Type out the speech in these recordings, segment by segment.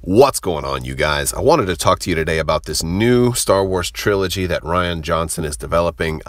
What's going on, you guys? I wanted to talk to you today about this new Star Wars trilogy that Rian Johnson is developing.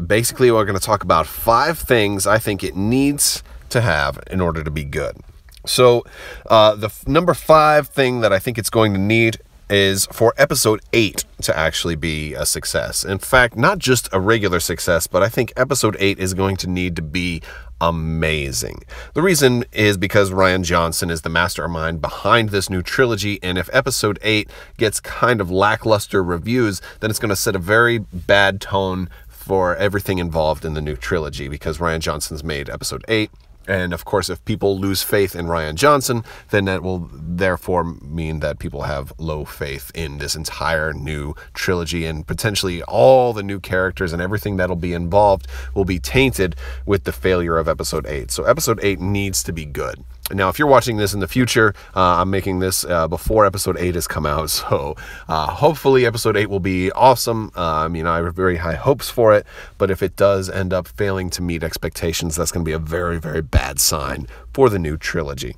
Basically, we're going to talk about 5 things I think it needs to have in order to be good. So, the number 5 thing that I think it's going to need is for episode 8 to actually be a success. In fact, not just a regular success, but I think episode 8 is going to need to be amazing. The reason is because Rian Johnson is the mastermind behind this new trilogy, and if episode 8 gets kind of lackluster reviews, then it's going to set a very bad tone for everything involved in the new trilogy, because Rian Johnson's made episode 8. And of course, if people lose faith in Rian Johnson, then that will therefore mean that people have low faith in this entire new trilogy, and potentially all the new characters and everything that'll be involved will be tainted with the failure of episode 8. So episode 8 needs to be good. Now, if you're watching this in the future, I'm making this before episode 8 has come out, so hopefully episode 8 will be awesome. I have very high hopes for it, but if it does end up failing to meet expectations, that's going to be a very, very bad sign for the new trilogy.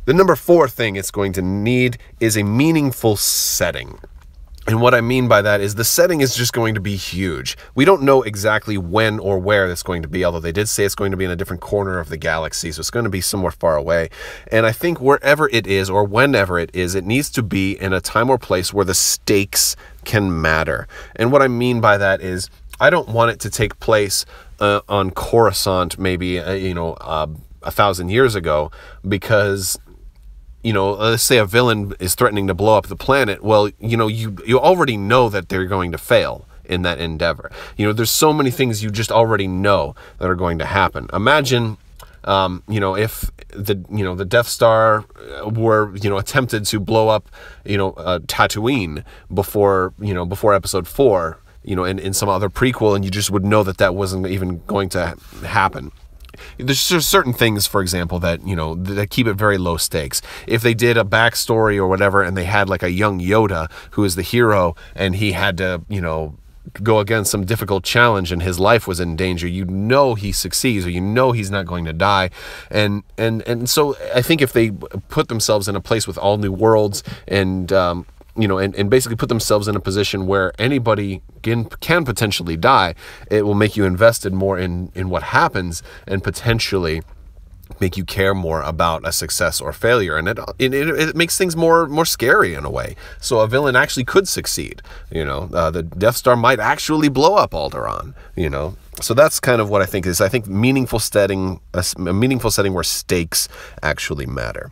The number 4 thing it's going to need is a meaningful setting. And what I mean by that is the setting is just going to be huge. We don't know exactly when or where it's going to be, although they did say it's going to be in a different corner of the galaxy, so it's going to be somewhere far away. And I think wherever it is or whenever it is, it needs to be in a time or place where the stakes can matter. And what I mean by that is I don't want it to take place on Coruscant maybe, 1,000 years ago, because let's say a villain is threatening to blow up the planet. Well, you already know that they're going to fail in that endeavor. There's so many things you just already know that are going to happen. Imagine, if the Death Star were, attempted to blow up, Tatooine before episode 4, in some other prequel, and you just would know that wasn't even going to happen. There's just certain things, for example, that, that keep it very low stakes. If they did a backstory or whatever, and they had like a young Yoda who is the hero, and he had to, go against some difficult challenge and his life was in danger, he succeeds, or he's not going to die. And so I think if they put themselves in a place with all new worlds and basically put themselves in a position where anybody can potentially die, it will make you invested more in what happens and potentially make you care more about a success or failure. And it makes things more scary in a way. So a villain actually could succeed. The Death Star might actually blow up Alderaan, So that's kind of what I think is. I think a meaningful setting where stakes actually matter.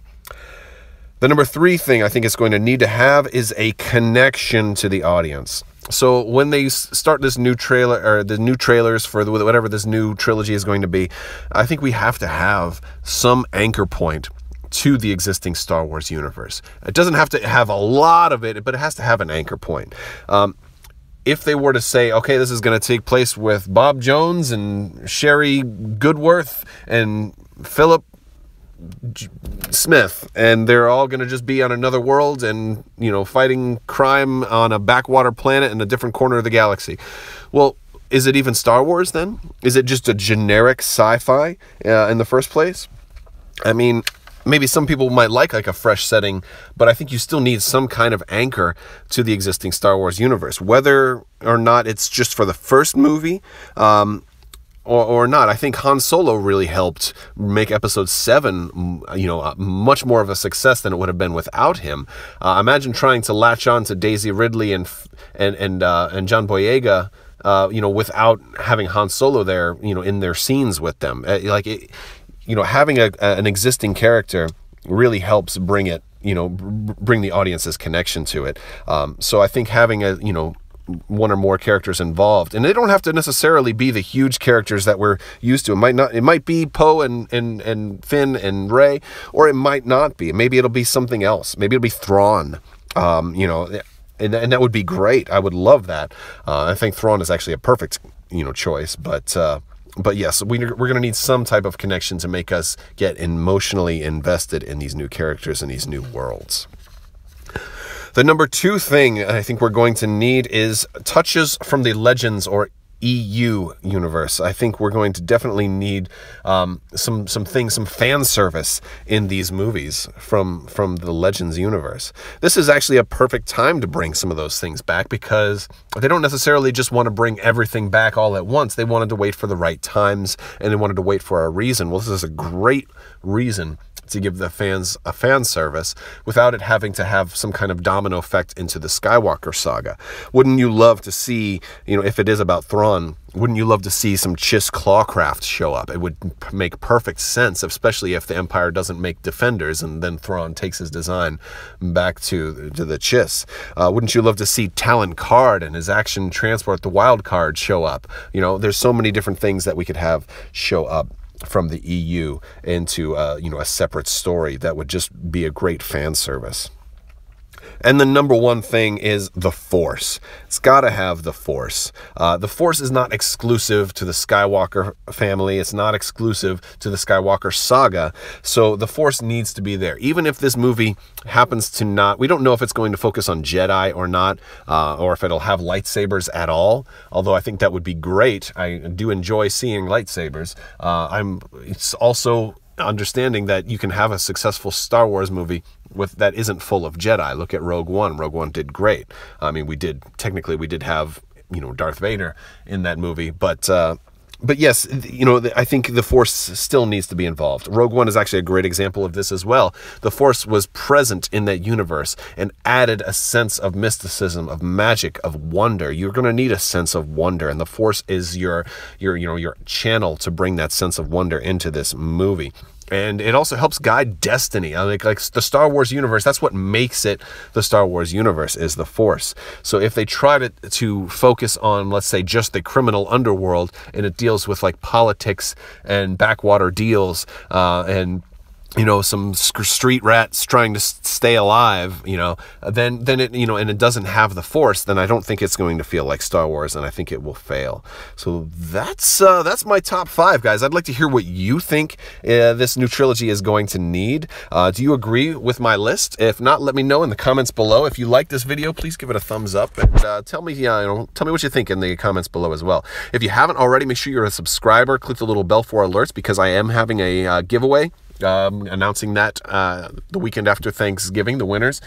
The number 3 thing I think it's going to need to have is a connection to the audience. So when they start this new trailer, or the new trailers for whatever this new trilogy is going to be, I think we have to have some anchor point to the existing Star Wars universe. It doesn't have to have a lot of it, but it has to have an anchor point. If they were to say, okay, this is going to take place with Bob Jones and Sherry Goodworth and Philip Smith, and they're all going to just be on another world and, fighting crime on a backwater planet in a different corner of the galaxy. Well, is it even Star Wars then? Is it just a generic sci-fi in the first place? I mean, maybe some people might like a fresh setting, but I think you still need some kind of anchor to the existing Star Wars universe, whether or not it's just for the first movie, or not. I think Han Solo really helped make episode 7, much more of a success than it would have been without him. Imagine trying to latch on to Daisy Ridley and John Boyega, without having Han Solo there, in their scenes with them. Having an existing character really helps bring the audience's connection to it. So I think having one or more characters involved, and they don't have to necessarily be the huge characters that we're used to. It might be Poe and Finn and Rey, or it might not be. Maybe it'll be something else. Maybe it'll be Thrawn. And that would be great. I would love that. I think Thrawn is actually a perfect choice. But yes, we're going to need some type of connection to make us get emotionally invested in these new characters and these new worlds. The number 2 thing I think we're going to need is touches from the Legends or EU universe. I think we're going to definitely need some things, some fan service in these movies from the Legends universe. This is actually a perfect time to bring some of those things back, because they don't necessarily just want to bring everything back all at once. They wanted to wait for the right times, and they wanted to wait for a reason. Well, this is a great reason to give the fans a fan service without it having to have some kind of domino effect into the Skywalker saga. Wouldn't you love to see, if it is about Thrawn, wouldn't you love to see some Chiss clawcraft show up? It would make perfect sense, especially if the Empire doesn't make Defenders and then Thrawn takes his design back to the Chiss. Wouldn't you love to see Talon Card and his action transport, the Wild Card, show up? There's so many different things that we could have show up from the EU into a separate story that would just be a great fan service. And the number one thing is the Force. It's got to have the Force. The Force is not exclusive to the Skywalker family. It's not exclusive to the Skywalker saga. So the Force needs to be there. Even if this movie happens to not, we don't know if it's going to focus on Jedi or not, or if it'll have lightsabers at all. Although I think that would be great. I do enjoy seeing lightsabers. It's also understanding that you can have a successful Star Wars movie that isn't full of Jedi. Look at Rogue One. Rogue One did great. I mean, we did have, Darth Vader in that movie, but yes, I think the Force still needs to be involved. Rogue One is actually a great example of this as well. The Force was present in that universe and added a sense of mysticism, of magic, of wonder. You're going to need a sense of wonder, and the Force is your channel to bring that sense of wonder into this movie. And it also helps guide destiny. Like the Star Wars universe, that's what makes it the Star Wars universe, is the Force. So if they try to focus on, let's say, just the criminal underworld, and it deals with like politics and backwater deals, and some street rats trying to stay alive, then it, and it doesn't have the Force, then I don't think it's going to feel like Star Wars, and I think it will fail. So that's my top 5, guys. I'd like to hear what you think this new trilogy is going to need. Do you agree with my list? If not, let me know in the comments below. If you like this video, please give it a thumbs up, and tell me what you think in the comments below as well. If you haven't already, make sure you're a subscriber. Click the little bell for alerts, because I am having a giveaway. Announcing that the weekend after Thanksgiving, the winners.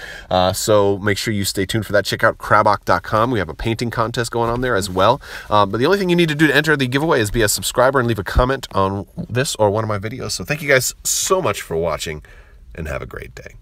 So make sure you stay tuned for that. Check out Crabbok.com. We have a painting contest going on there as well. But the only thing you need to do to enter the giveaway is be a subscriber and leave a comment on this or one of my videos. So thank you guys so much for watching, and have a great day.